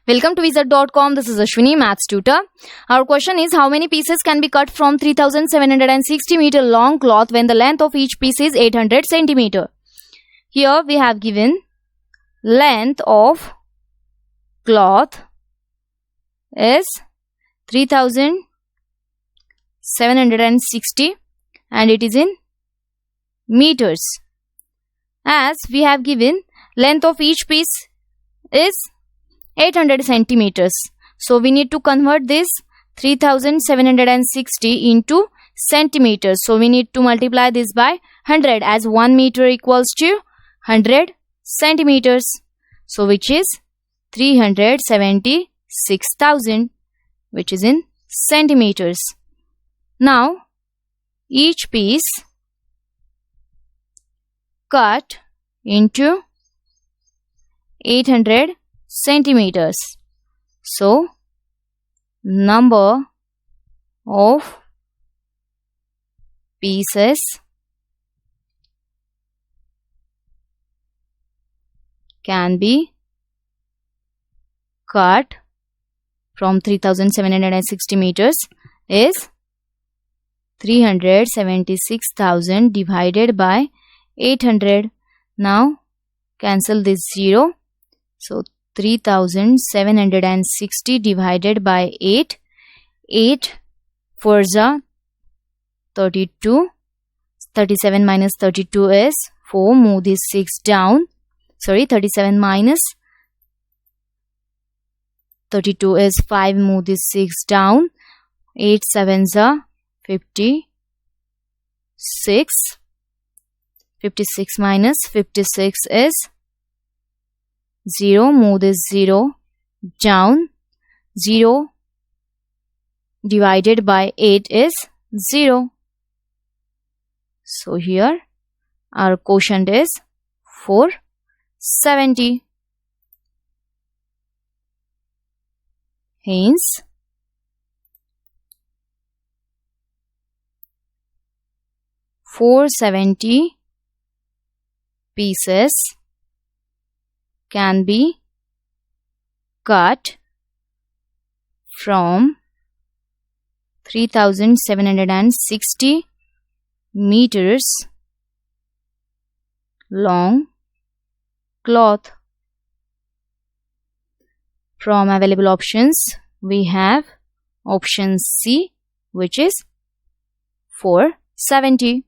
Welcome to Wizard.com. This is Ashwini, Maths tutor. Our question is, how many pieces can be cut from 3760 meter long cloth when the length of each piece is 800 centimeter? Here we have given length of cloth is 3760 and it is in meters. As we have given length of each piece is 800 centimeters. So we need to convert this 3760 into centimeters. So we need to multiply this by 100 as 1 meter equals to 100 centimeters. So which is 376,000, which is in centimeters. Now each piece cut into 800 centimeters. So number of pieces can be cut from 3760 meters is 376,000 divided by 800. Now cancel this 0. So 3760 divided by 8. 8 4s are 32. 37 minus 32 is 4. Move this 6 down. 37 minus 32 is 5. Move this 6 down. 8 7s are 56. 56 minus 56 is 0. Move this 0 down. 0 divided by 8 is 0. So here our quotient is 470. Hence $470 pieces can be cut from 3760 meters long cloth. From available options, we have option C, which is 470.